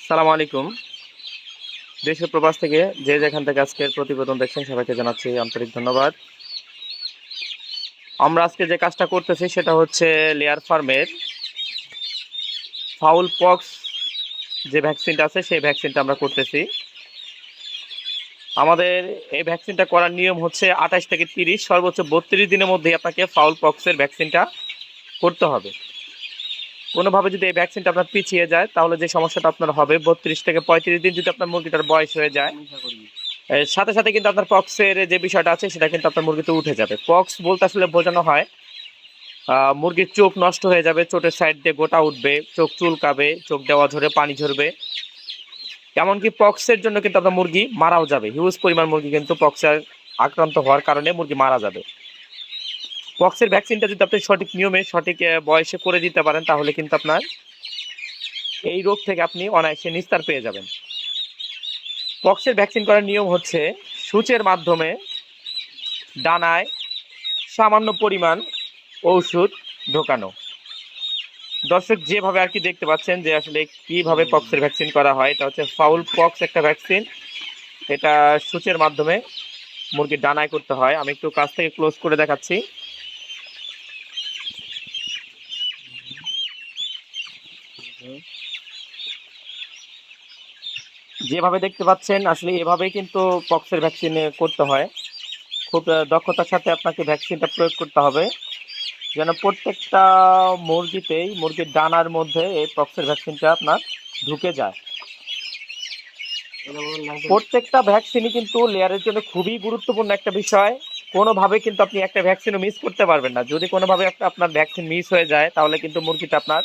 সালাম আলাইকুম। দেশ ও প্রবাস থেকে যে যেখান থেকে আজকের প্রতিবেদন দেখছেন সবাইকে জানাচ্ছি আন্তরিক ধন্যবাদ। আমরা আজকে যে কাজটা করতেছি সেটা হচ্ছে লেয়ার ফার্মের ফাউল পক্স যে ভ্যাকসিনটা আছে সেই ভ্যাকসিনটা আমরা করতেছি। আমাদের এই ভ্যাকসিনটা করার নিয়ম হচ্ছে 28 থেকে 30 সর্বোচ্চ 32 দিনের মধ্যেই আপনাকে ফাউল পক্সের ভ্যাকসিনটা করতে হবে। কোনোভাবে যদি এই ভ্যাকসিনটা আপনার পিছিয়ে যায় তাহলে যে সমস্যাটা আপনার হবে 32 থেকে 35 দিন যদি আপনার মুরগিটার বয়স হয়ে যায়, এর সাথে সাথে কিন্তু আপনার পক্সের যে বিষয়টা আছে সেটা কিন্তু আপনার মুরগিতে উঠে যাবে। পক্স বলতে আসলে বোঝানো হয় মুরগির চোখ নষ্ট হয়ে যাবে, চোখের সাইড দিয়ে গোটা উঠবে, চোখ চুলকাবে, চোখ দেওয়া ঝরে পানি ঝরবে। এমনকি পক্সের জন্য কিন্তু আপনার মুরগি মারাও যাবে। হিউজ পরিমাণ মুরগি কিন্তু পক্সের আক্রান্ত হওয়ার কারণে মুরগি মারা যাবে। পক্সের ভ্যাকসিনটা যদি আপনি সঠিক নিয়মে সঠিক বয়সে করে দিতে পারেন তাহলে কিন্তু আপনার এই রোগ থেকে আপনি অনায়াসে নিস্তার পেয়ে যাবেন। পক্সের ভ্যাকসিন করার নিয়ম হচ্ছে সূচের মাধ্যমে ডানায় সামান্য পরিমাণ ঔষধ ঢোকানো। দর্শক যেভাবে আর কি দেখতে পাচ্ছেন যে আসলে কিভাবে পক্সের ভ্যাকসিন করা হয়, এটা হচ্ছে ফাউল পক্স একটা ভ্যাকসিন। এটা সূচের মাধ্যমে মুরগির ডানায় করতে হয়। আমি একটু কাছ থেকে ক্লোজ করে দেখাচ্ছি। যেভাবে দেখতে পাচ্ছেন আসলে এভাবেই কিন্তু পক্সের ভ্যাকসিন করতে হয়। খুব দক্ষতার সাথে আপনাকে ভ্যাকসিনটা প্রয়োগ করতে হবে যেন প্রত্যেকটা মুরগিতেই মুরগির ডানার মধ্যে এই পক্সের ভ্যাকসিনটা আপনার ঢুকে যায়। প্রত্যেকটা ভ্যাকসিনই কিন্তু লেয়ারের জন্য খুবই গুরুত্বপূর্ণ একটা বিষয়। কোনোভাবে কিন্তু আপনি একটা ভ্যাকসিনও মিস করতে পারবেন না। যদি কোনোভাবে আপনার ভ্যাকসিন মিস হয়ে যায় তাহলে কিন্তু মুরগিটা আপনার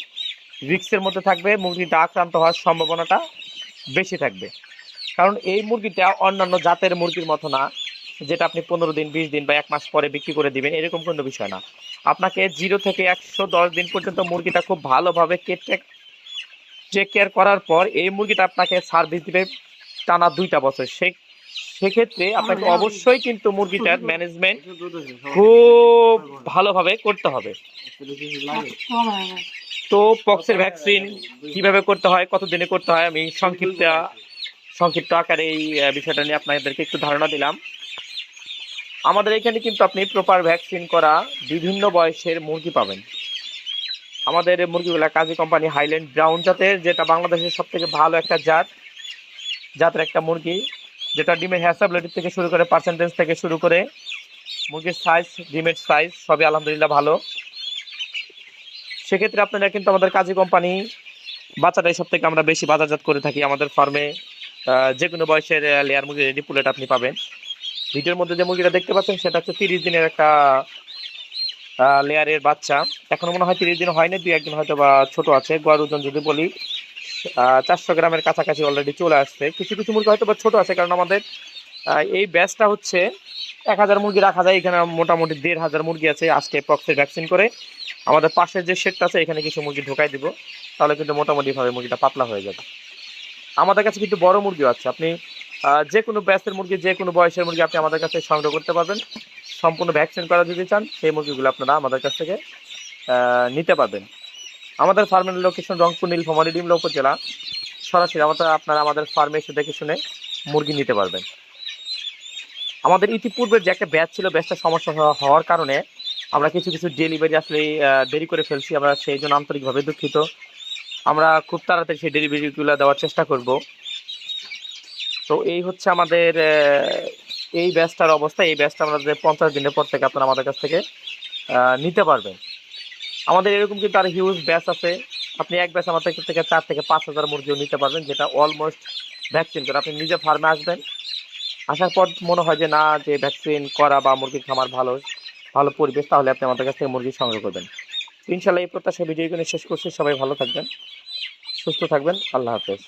রিস্কের মধ্যে থাকবে, মুরগিটা আক্রান্ত হওয়ার সম্ভাবনাটা বেশি থাকবে। কারণ এই মুরগিটা অন্যান্য জাতের মুরগির মতো না যেটা আপনি 15 দিন 20 দিন বা 1 মাস পরে বিক্রি করে দিবেন, এরকম কোনো বিষয় না। আপনাকে 0 থেকে 110 দিন পর্যন্ত মুরগিটা খুব ভালোভাবে টেক কেয়ার করার পর এই মুরগিটা আপনাকে সার্ভিস দিবে টানা 2টা বছর। সেক্ষেত্রে আপনাকে অবশ্যই কিন্তু মুরগিটার ম্যানেজমেন্ট খুব ভালোভাবে করতে হবে। তো পক্সের ভ্যাকসিন কিভাবে করতে হয়, কতদিনে করতে হয়, আমি সংক্ষিপ্ত আকারে এই বিষয়টা নিয়ে আপনাদেরকে একটু ধারণা দিলাম। আমাদের এখানে কিন্তু আপনি প্রপার ভ্যাকসিন করা বিভিন্ন বয়সের মুরগি পাবেন। আমাদের মুরগিগুলা কাজী কোম্পানি হাইল্যান্ড ব্রাউন জাতের, যেটা বাংলাদেশের সব থেকে ভালো একটা জাতের একটা মুরগি, যেটা ডিমের হ্যাসাবিলিটি থেকে শুরু করে পার্সেন্টেজ থেকে শুরু করে মুরগির সাইজ, ডিমের সাইজ সবই আলহামদুলিল্লাহ ভালো। সেক্ষেত্রে আপনারা কিন্তু আমাদের কাজী কোম্পানি বাচ্চাটাই সব থেকে আমরা বেশি বাজারজাত করে থাকি। আমাদের ফার্মে যে কোনো বয়সের লেয়ার মুরগি রেডি পুলেট আপনি পাবেন। ভিডিওর মধ্যে যে মুরগিটা দেখতে পাচ্ছেন সেটা হচ্ছে 30 দিনের একটা লেয়ারের বাচ্চা। এখনো মনে হয় 30 দিন হয়নি, 2-1 দিন হয়তো বা ছোট আছে। গড় ওজন যদি বলি 400 গ্রামের কাছাকাছি অলরেডি চলে আসছে। কিছু কিছু মুরগি হয়তো বা ছোট আছে, কারণ আমাদের এই ব্যাচটা হচ্ছে 1000 মুরগি রাখা যায়। এখানে মোটামুটি 1500 মুরগি আছে। আজকে পক্সের ভ্যাকসিন করে আমাদের পাশের যে শেডটা আছে এখানে কিছু মুরগি ঢোকাই দিব, তাহলে কিন্তু মোটামুটিভাবে মুরগিটা পাতলা হয়ে যাবে। আমাদের কাছে কিন্তু বড় মুরগিও আছে। আপনি যে কোনো ব্যাচের মুরগি, যে কোনো বয়সের মুরগি আপনি আমাদের কাছে সংগ্রহ করতে পারবেন। সম্পূর্ণ ভ্যাকসিন করা যদি চান সেই মুরগিগুলো আপনারা আমাদের কাছ থেকে নিতে পারবেন। আমাদের ফার্মের লোকেশন রংপুর, নীলফামারী, ডিমলা উপজেলা। সরাসরি আপনারা আমাদের ফার্মে এসে দেখে শুনে মুরগি নিতে পারবেন। আমাদের ইতিপূর্বে যে একটা ব্যাচ ছিল, ব্যাচটা সমস্যা হওয়ার কারণে আমরা কিছু কিছু ডেলিভারি আসলে দেরি করে ফেলছি। আমরা সেই জন্য আন্তরিকভাবে দুঃখিত। আমরা খুব তাড়াতাড়ি সেই ডেলিভারিগুলো দেওয়ার চেষ্টা করব। তো এই হচ্ছে আমাদের এই ব্যাচটার অবস্থা। এই ব্যাচটা আমাদের 50 দিনের পর থেকে আপনারা আমাদের কাছ থেকে নিতে পারবেন। আমাদের এরকম কিন্তু আর হিউজ ব্যাচ আছে। আপনি এক ব্যাচ আমাদের থেকে 4 থেকে 5,000 মুরগিও নিতে পারবেন, যেটা অলমোস্ট ভ্যাকসিন করে। আপনি নিজে ফার্মে আসবেন, আসার পর মনে হয় যে না, যে ভ্যাকসিন করা বা মুরগির খামার ভালো ভালো পরিবেশ, তাহলে আপনি আমাদের কাছ থেকে মুরগি সংগ্রহ করবেন। ইনশাল্লাহ এই প্রত্যাশা ভিডিওগুলো শেষ করছি। সবাই ভালো থাকবেন, সুস্থ থাকবেন। আল্লাহ হাফেজ।